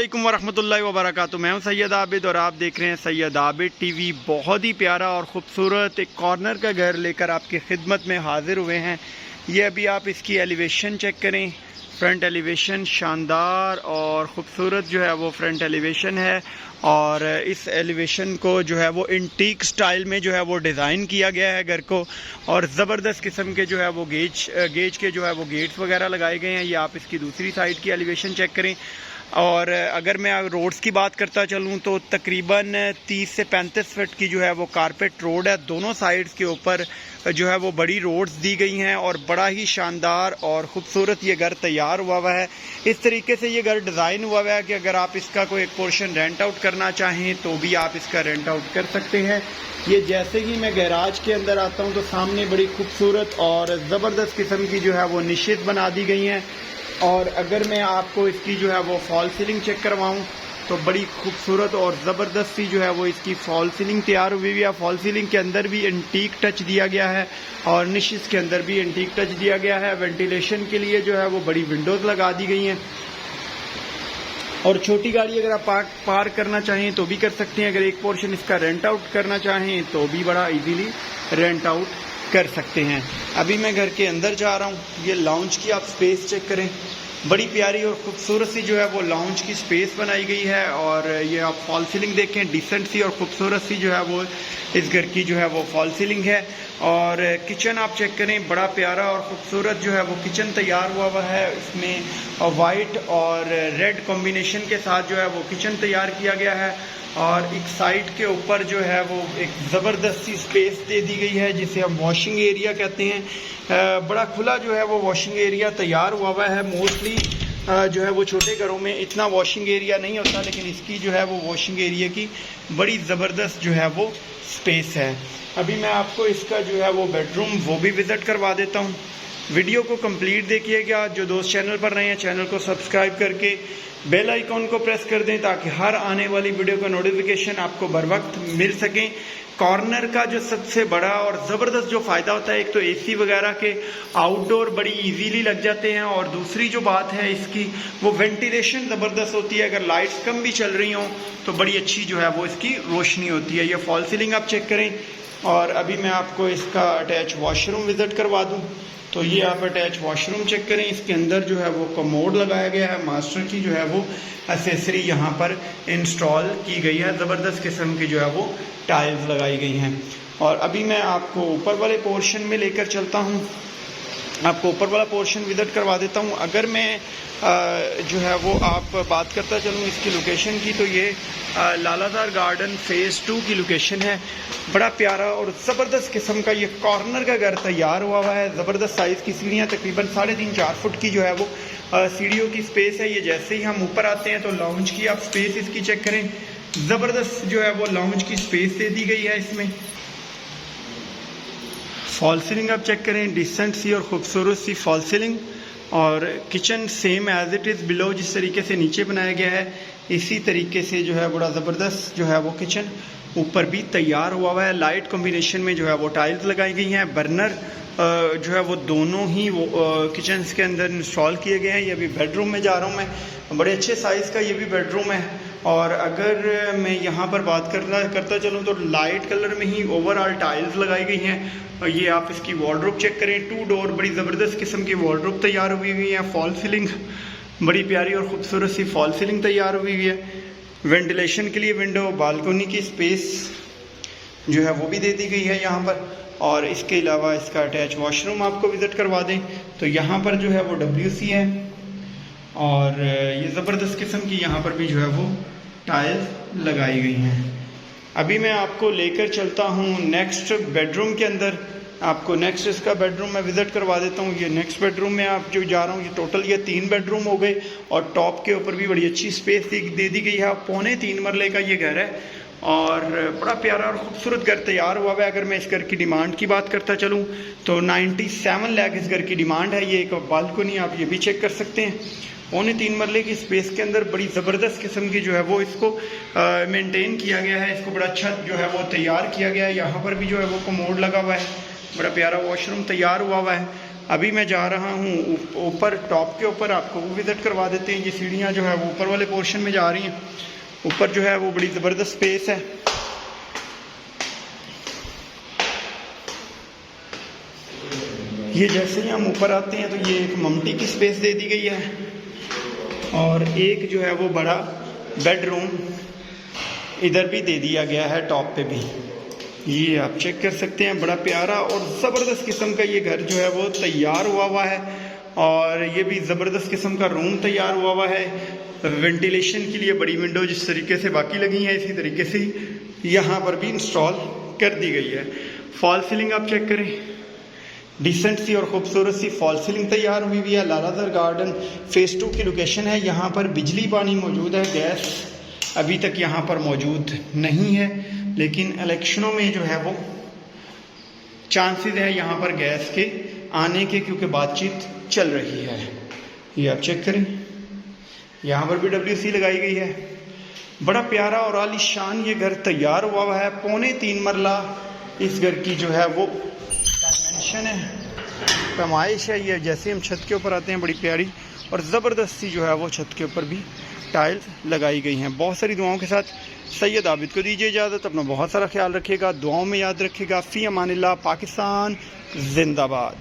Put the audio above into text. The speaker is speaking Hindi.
अस्सलामुअलैकुम वरहमतुल्लाहि वबरकातुहू। मैं हूं सैयद आबिद और आप देख रहे हैं सैयद आबिद टीवी। बहुत ही प्यारा और ख़ूबसूरत एक कॉर्नर का घर लेकर आपकी खिदमत में हाजिर हुए हैं। ये अभी आप इसकी एलिवेशन चेक करें। फ्रंट एलिवेशन शानदार और ख़ूबसूरत जो है वो फ्रंट एलिवेशन है। और इस एलिवेशन को जो है वो इंटीक स्टाइल में जो है वो डिज़ाइन किया गया है घर को। और ज़बरदस्त किस्म के जो है वो गेज के जो है वो गेट्स वगैरह लगाए गए हैं। ये आप इसकी दूसरी साइड की एलिवेशन चेक करें। और अगर मैं रोड्स की बात करता चलूँ तो तकरीबन 30 से 35 फीट की जो है वो कारपेट रोड है। दोनों साइड्स के ऊपर जो है वो बड़ी रोड्स दी गई हैं और बड़ा ही शानदार और ख़ूबसूरत ये घर तैयार हुआ है। इस तरीके से ये घर डिज़ाइन हुआ है कि अगर आप इसका कोई एक पोर्शन रेंट आउट करना चाहें तो भी आप इसका रेंट आउट कर सकते हैं। ये जैसे ही मैं गैराज के अंदर आता हूँ तो सामने बड़ी खूबसूरत और ज़बरदस्त किस्म की जो है वो निशित बना दी गई हैं। और अगर मैं आपको इसकी जो है वो फॉल सीलिंग चेक करवाऊँ तो बड़ी खूबसूरत और ज़बरदस्त सी जो है वो इसकी फॉल सीलिंग तैयार हुई है। फॉल सीलिंग के अंदर भी एंटीक टच दिया गया है और निशिस के अंदर भी एंटीक टच दिया गया है। वेंटिलेशन के लिए जो है वो बड़ी विंडोज़ लगा दी गई हैं। और छोटी गाड़ी अगर आप पार्क करना चाहें तो भी कर सकते हैं। अगर एक पोर्शन इसका रेंट आउट करना चाहें तो भी बड़ा इजीली रेंट आउट कर सकते हैं। अभी मैं घर के अंदर जा रहा हूँ। ये लाउंज की आप स्पेस चेक करें। बड़ी प्यारी और ख़ूबसूरत सी जो है वो लाउंज की स्पेस बनाई गई है। और ये आप फॉल सीलिंग देखें, डिसेंट सी और ख़ूबसूरत सी जो है वो इस घर की जो है वो फॉल सीलिंग है। और किचन आप चेक करें, बड़ा प्यारा और ख़ूबसूरत जो है वो किचन तैयार हुआ है। इसमें वाइट और रेड कॉम्बिनेशन के साथ जो है वो किचन तैयार किया गया है। और एक साइड के ऊपर जो है वो एक ज़बरदस्त सी स्पेस दे दी गई है जिसे हम वॉशिंग एरिया कहते हैं। बड़ा खुला जो है वो वॉशिंग एरिया तैयार हुआ है। मोस्टली जो है वो छोटे घरों में इतना वॉशिंग एरिया नहीं होता, लेकिन इसकी जो है वो वॉशिंग एरिया की बड़ी ज़बरदस्त जो है वो स्पेस है। अभी मैं आपको इसका जो है वो बेडरूम वो भी विज़िट करवा देता हूँ। वीडियो को कंप्लीट देखिएगा। जो दोस्त चैनल पर नए हैं चैनल को सब्सक्राइब करके बेल आइकॉन को प्रेस कर दें ताकि हर आने वाली वीडियो का नोटिफिकेशन आपको बर वक्त मिल सके। कॉर्नर का जो सबसे बड़ा और ज़बरदस्त जो फ़ायदा होता है, एक तो एसी वगैरह के आउटडोर बड़ी इजीली लग जाते हैं। और दूसरी जो बात है इसकी वो वेंटिलेशन ज़बरदस्त होती है। अगर लाइट्स कम भी चल रही हों तो बड़ी अच्छी जो है वो इसकी रोशनी होती है। ये फॉल सीलिंग आप चेक करें। और अभी मैं आपको इसका अटैच वॉशरूम विज़िट करवा दूँ तो ये आप अटैच वॉशरूम चेक करें। इसके अंदर जो है वो कमोड लगाया गया है। मास्टर की जो है वो एसेसरी यहाँ पर इंस्टॉल की गई है। ज़बरदस्त किस्म की जो है वो टाइल्स लगाई गई हैं। और अभी मैं आपको ऊपर वाले पोर्शन में लेकर चलता हूँ, आपको ऊपर वाला पोर्शन विज़िट करवा देता हूँ। अगर मैं जो है वो आप बात करता चलूँ इसकी लोकेशन की तो ये लालादार गार्डन फ़ेज़ 2 की लोकेशन है। बड़ा प्यारा और ज़बरदस्त किस्म का ये कॉर्नर का घर तैयार हुआ है। ज़बरदस्त साइज़ की सीढ़ियाँ तकरीबन 3.5-4 फुट की जो है वो सीढ़ियों की स्पेस है। ये जैसे ही हम ऊपर आते हैं तो लाउंज की आप स्पेस इसकी चेक करें। ज़बरदस्त जो है वो लाउंज की स्पेस दे दी गई है। इसमें फॉल सीलिंग आप चेक करें, डिसेंट सी और ख़ूबसूरत सी फॉल सीलिंग। और kitchen same as it is below जिस तरीके से नीचे बनाया गया है इसी तरीके से जो है बड़ा ज़बरदस्त जो है वो किचन ऊपर भी तैयार हुआ है। लाइट कॉम्बिनेशन में जो है वो टाइल्स लगाई गई हैं। बर्नर जो है वो दोनों ही वो किचन के अंदर इंस्टॉल किए गए हैं। ये अभी बेडरूम में जा रहा हूँ मैं। बड़े अच्छे साइज़ का ये भी बेडरूम है। और अगर मैं यहाँ पर बात करता चलूँ तो लाइट कलर में ही ओवरऑल टाइल्स लगाई गई हैं। और ये आप इसकी वार्डरोब चेक करें। 2 डोर बड़ी ज़बरदस्त किस्म की वार्डरोब तैयार हुई हुई है। फॉल सीलिंग बड़ी प्यारी और ख़ूबसूरत सी फॉल सीलिंग तैयार हुई हुई है। वेंटिलेशन के लिए विंडो, बालकोनी की स्पेस जो है वो भी दे दी गई है यहाँ पर। और इसके अलावा इसका अटैच वॉशरूम आपको विज़िट करवा दें तो यहाँ पर जो है वो WC है। और ये ज़बरदस्त किस्म की यहाँ पर भी जो है वो टाइल्स लगाई गई हैं। अभी मैं आपको लेकर चलता हूँ नेक्स्ट बेडरूम के अंदर। आपको नेक्स्ट इसका बेडरूम मैं विज़िट करवा देता हूँ। ये नेक्स्ट बेडरूम में आप जो जा रहा हूँ ये टोटल ये 3 बेडरूम हो गए। और टॉप के ऊपर भी बड़ी अच्छी स्पेस दे दी गई है। 3.25 मरले का ये घर है और बड़ा प्यारा और ख़ूबसूरत घर तैयार हुआ है। अगर मैं इस घर की डिमांड की बात करता चलूँ तो 97 लाख इस घर की डिमांड है। ये एक बालकोनी आप ये भी चेक कर सकते हैं। 3.25 मरले की स्पेस के अंदर बड़ी ज़बरदस्त किस्म की जो है वो इसको मेंटेन किया गया है। इसको बड़ा अच्छा जो है वो तैयार किया गया है। यहाँ पर भी जो है वो कमोड लगा हुआ है। बड़ा प्यारा वॉशरूम तैयार हुआ है। अभी मैं जा रहा हूँ ऊपर टॉप के ऊपर, आपको वो विज़िट करवा देते हैं। ये सीढ़ियाँ जो है वो ऊपर वाले पोर्शन में जा रही हैं। ऊपर जो है वो बड़ी ज़बरदस्त स्पेस है। ये जैसे ही हम ऊपर आते हैं तो ये एक ममटी की स्पेस दे दी गई है और एक जो है वो बड़ा बेडरूम इधर भी दे दिया गया है टॉप पे भी। ये आप चेक कर सकते हैं, बड़ा प्यारा और ज़बरदस्त किस्म का ये घर जो है वो तैयार हुआ है। और ये भी ज़बरदस्त किस्म का रूम तैयार हुआ है। वेंटिलेशन के लिए बड़ी विंडो जिस तरीके से बाकी लगी हैं इसी तरीके से यहाँ पर भी इंस्टॉल कर दी गई है। फॉल सीलिंग आप चेक करें, डिसेंट सी और खूबसूरत सी फॉल सीलिंग तैयार हुई हुई है। लालादर गार्डन फेज़ 2 की लोकेशन है। यहाँ पर बिजली पानी मौजूद है, गैस अभी तक यहाँ पर मौजूद नहीं है, लेकिन इलेक्शनों में जो है वो चांसेस है यहाँ पर गैस के आने के, क्योंकि बातचीत चल रही है। ये आप चेक करें, यहाँ पर भी WC लगाई गई है। बड़ा प्यारा और आलीशान ये घर तैयार हुआ है। 3.25 मरला इस घर की जो है वो डायमेंशन है, पैमाइश है। ये जैसे हम छत के ऊपर आते हैं बड़ी प्यारी और ज़बरदस्त सी जो है वो छत के ऊपर भी टाइल्स लगाई गई हैं। बहुत सारी दुआओं के साथ सैयद आबिद को दीजिए इजाज़त। अपना बहुत सारा ख्याल रखिएगा, दुआओं में याद रखिएगा। फ़ी अमानिल्लाह। पाकिस्तान जिंदाबाद।